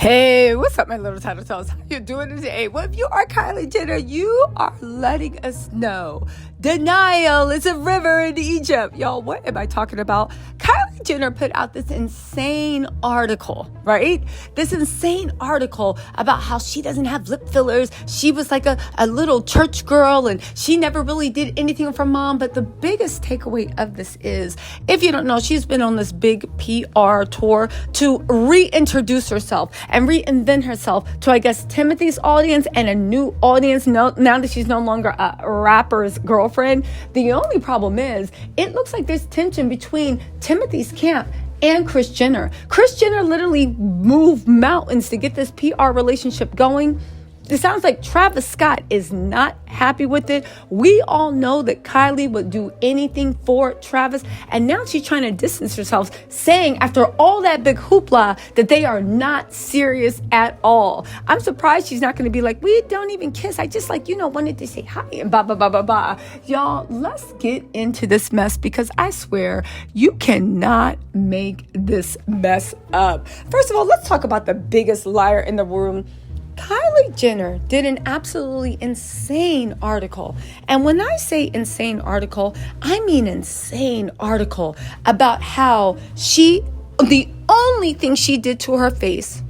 Hey, what's up, my little TisaTells? How you doing today? Well, if you are Kylie Jenner, you are letting us know denial is a river in Egypt. Y'all, what am I talking about? Kylie Jenner put out this insane article, right? This insane article about how she doesn't have lip fillers. She was like a little church girl and she never really did anything for mom. But the biggest takeaway of this is, if you don't know, she's been on this big PR tour to reintroduce herself and reinvent herself to, I guess, Timothee's audience and a new audience now that she's no longer a rapper's girlfriend. The only problem is, it looks like there's tension between Timothee's camp and Kris Jenner. Kris Jenner literally moved mountains to get this PR relationship going. It sounds like Travis Scott is not happy with it. We all know that Kylie would do anything for Travis. And now she's trying to distance herself, saying after all that big hoopla that they are not serious at all. I'm surprised she's not going to be like, we don't even kiss. I just wanted to say hi and blah, blah, blah, blah, blah. Y'all, let's get into this mess because I swear you cannot make this mess up. First of all, let's talk about the biggest liar in the room. Kylie Jenner did an absolutely insane article. And when I say insane article, I mean insane article about how the only thing she did to her face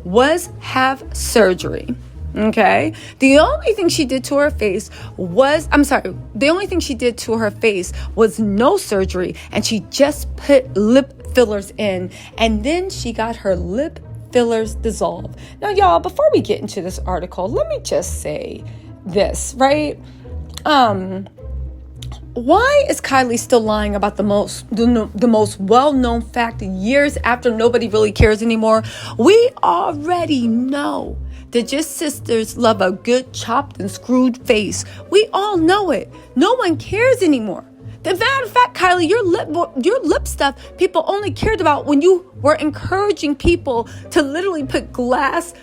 was have surgery. Okay? The only thing she did to her face was no surgery, and she just put lip fillers in, and then she got her lip fillers dissolve. Now, y'all, before we get into this article, let me just say this, right? Why is Kylie still lying about the most well-known fact years after nobody really cares anymore? We already know that your sisters love a good chopped and screwed face. We all know it. No one cares anymore. The matter of fact, Kylie, your lip stuff, people only cared about when you were encouraging people to literally put glass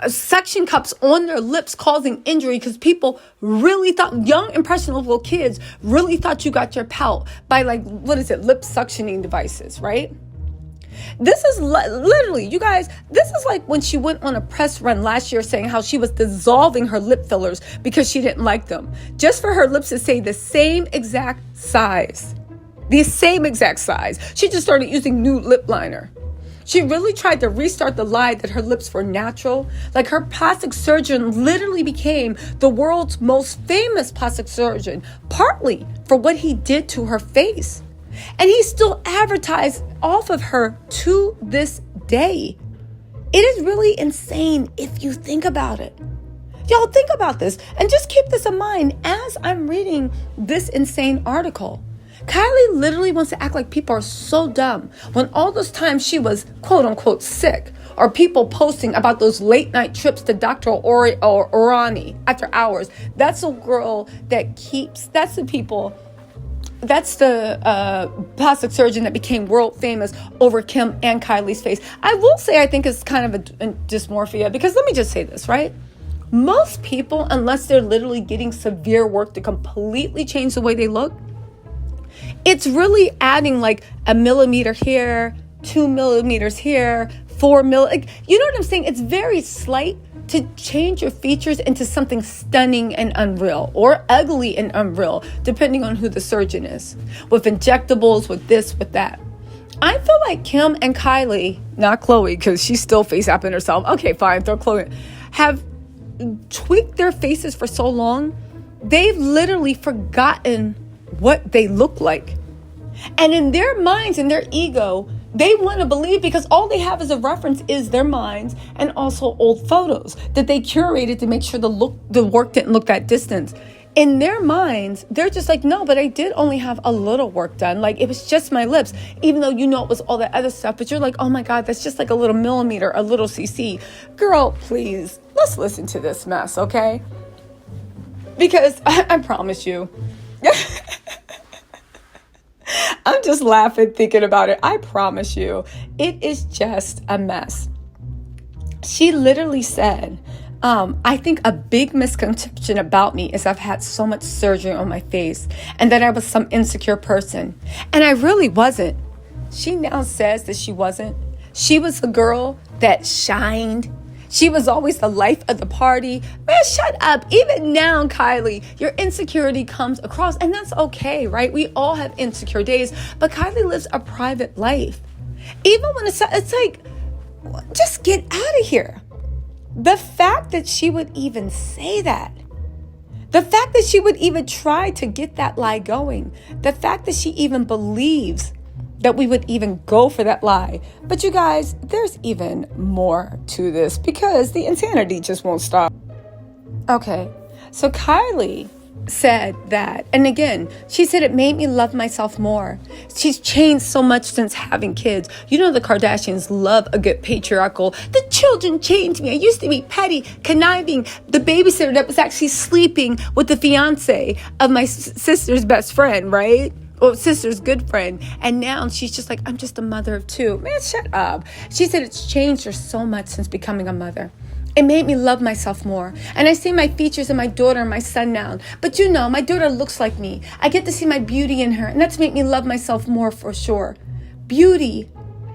suction cups on their lips, causing injury because people really thought, young impressionable kids really thought you got your pout by lip suctioning devices, right? This is literally, you guys, this is like when she went on a press run last year saying how she was dissolving her lip fillers because she didn't like them. Just for her lips to stay the same exact size. The same exact size. She just started using new lip liner. She really tried to restart the lie that her lips were natural. Like, her plastic surgeon literally became the world's most famous plastic surgeon, partly for what he did to her face. And he still advertised off of her to this day. It is really insane if you think about it. Y'all, think about this and just keep this in mind as I'm reading this insane article. Kylie literally wants to act like people are so dumb when all those times she was quote unquote sick, or people posting about those late night trips to Dr. Orani after hours. That's a girl that's the plastic surgeon that became world famous over Kim and Kylie's face. I will say I think it's kind of a dysmorphia, because let me just say this, right? Most people, unless they're literally getting severe work to completely change the way they look, it's really adding like a millimeter here, 2 millimeters here, 4 millimeters. You know what I'm saying? It's very slight to change your features into something stunning and unreal, or ugly and unreal, depending on who the surgeon is. With injectables, with this, with that. I feel like Kim and Kylie, not Chloe, because she's still face-apping herself. Okay, fine, throw Chloe in. Have tweaked their faces for so long, they've literally forgotten what they look like. And in their minds and their ego, they want to believe, because all they have as a reference is their minds and also old photos that they curated to make sure the work didn't look that distant. In their minds, they're just like, no, but I did only have a little work done. Like, it was just my lips, even though you know it was all that other stuff. But you're like, oh my God, that's just like a little millimeter, a little cc. Girl, please, let's listen to this mess, okay? Because I promise you, I'm just laughing thinking about it. I promise you, it is just a mess. She literally said, I think a big misconception about me is I've had so much surgery on my face and that I was some insecure person. And I really wasn't. She now says that she wasn't. She was the girl that shined. She was always the life of the party. Man, shut up. Even now, Kylie, your insecurity comes across, and that's okay, right? We all have insecure days, but Kylie lives a private life. Even when it's like, just get out of here. The fact that she would even say that, the fact that she would even try to get that lie going, the fact that she even believes that we would even go for that lie. But you guys, there's even more to this because the insanity just won't stop. Okay, so Kylie said that, and again, she said it made me love myself more. She's changed so much since having kids. You know, the Kardashians love a good patriarchal. The children changed me. I used to be petty, conniving, the babysitter that was actually sleeping with the fiance of my sister's best friend, right? Or sister's good friend. And now she's just like, I'm just a mother of two. Man, shut up. She said it's changed her so much since becoming a mother. It made me love myself more. And I see my features in my daughter and my son now. But you know, my daughter looks like me. I get to see my beauty in her. And that's made me love myself more for sure. Beauty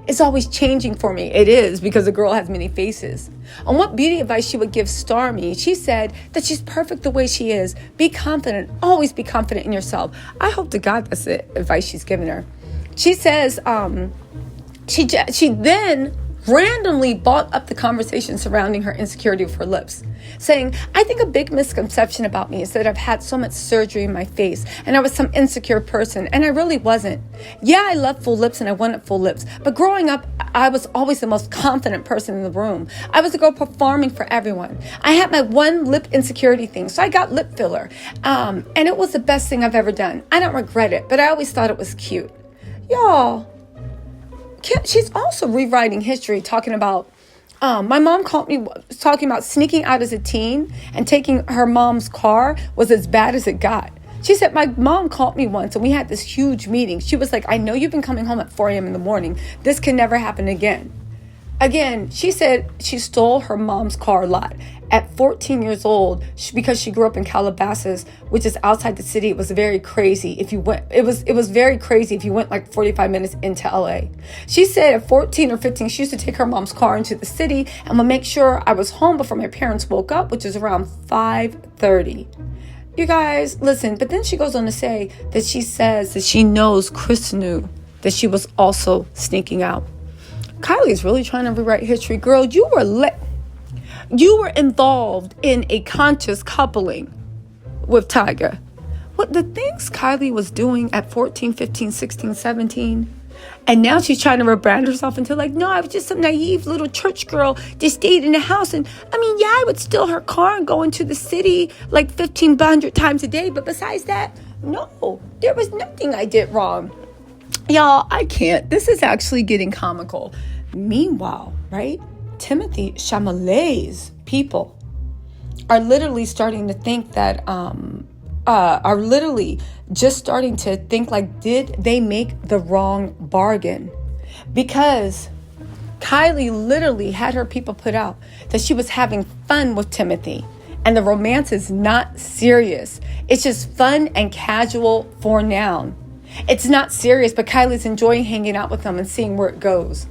is always changing for me. It is, because a girl has many faces. On what beauty advice she would give Stormy, she said that she's perfect the way she is. Be confident. Always be confident in yourself. I hope to God that's the advice she's given her. She says she then randomly brought up the conversation surrounding her insecurity of her lips, saying, I think a big misconception about me is that I've had so much surgery in my face and I was some insecure person, and I really wasn't. Yeah, I love full lips and I wanted full lips, but growing up, I was always the most confident person in the room. I was the girl performing for everyone. I had my one lip insecurity thing, so I got lip filler, and it was the best thing I've ever done. I don't regret it, but I always thought it was cute. Y'all, she's also rewriting history, talking about, my mom caught me talking about sneaking out as a teen and taking her mom's car was as bad as it got. She said, my mom caught me once and we had this huge meeting. She was like, I know you've been coming home at 4 a.m. in the morning. This can never happen again. Again, she said she stole her mom's car lot at 14 years old because she grew up in Calabasas, which is outside the city. It was very crazy. If you went, it was very crazy if you went like 45 minutes into LA. She said at 14 or 15, she used to take her mom's car into the city and would make sure I was home before my parents woke up, which is around 5:30. You guys, listen, but then she goes on to say that she says that she knows Kris knew that she was also sneaking out. Kylie's really trying to rewrite history. Girl, you were involved in a conscious coupling with Tyga. What the things Kylie was doing at 14, 15, 16, 17, and now she's trying to rebrand herself into like, no, I was just some naive little church girl that stayed in the house. And I mean, yeah, I would steal her car and go into the city like 1,500 times a day. But besides that, no, there was nothing I did wrong. Y'all, I can't. This is actually getting comical. Meanwhile, right, Timothee Chalamet's people are literally starting to think that, are literally just starting to think like, did they make the wrong bargain? Because Kylie literally had her people put out that she was having fun with Timothee. And the romance is not serious. It's just fun and casual for now. It's not serious, but Kylie's enjoying hanging out with them and seeing where it goes.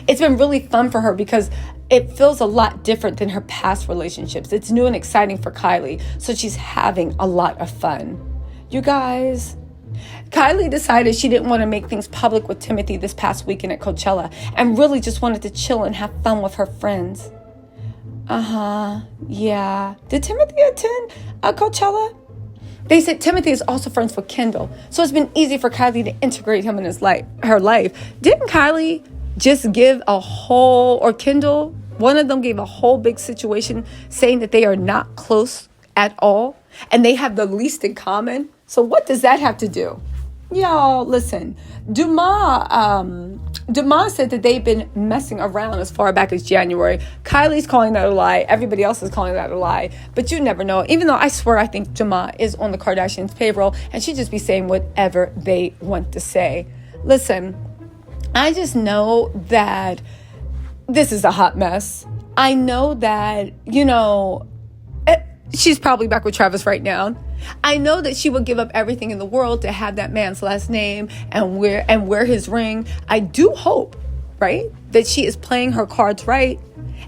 It's been really fun for her because it feels a lot different than her past relationships. It's new and exciting for Kylie, so she's having a lot of fun. You guys, Kylie decided she didn't want to make things public with Timothee this past weekend at Coachella and really just wanted to chill and have fun with her friends. Yeah. Did Timothee attend Coachella? They said Timothee is also friends with Kendall, so it's been easy for Kylie to integrate him in her life. Didn't Kylie just give a whole, or Kendall, one of them gave a whole big situation saying that they are not close at all and they have the least in common? So what does that have to do? Y'all, listen, Dumas said that they've been messing around as far back as January. Kylie's calling that a lie. Everybody else is calling that a lie. But you never know. Even though I swear I think Dumas is on the Kardashians' payroll and she just be saying whatever they want to say. Listen, I just know that this is a hot mess. I know that, she's probably back with Travis right now. I know that she would give up everything in the world to have that man's last name and wear his ring. I do hope, right, that she is playing her cards right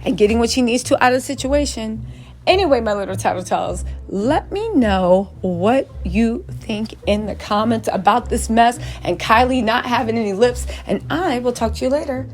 and getting what she needs to out of the situation. Anyway, my little TisaTells, let me know what you think in the comments about this mess and Kylie not having any lips, and I will talk to you later.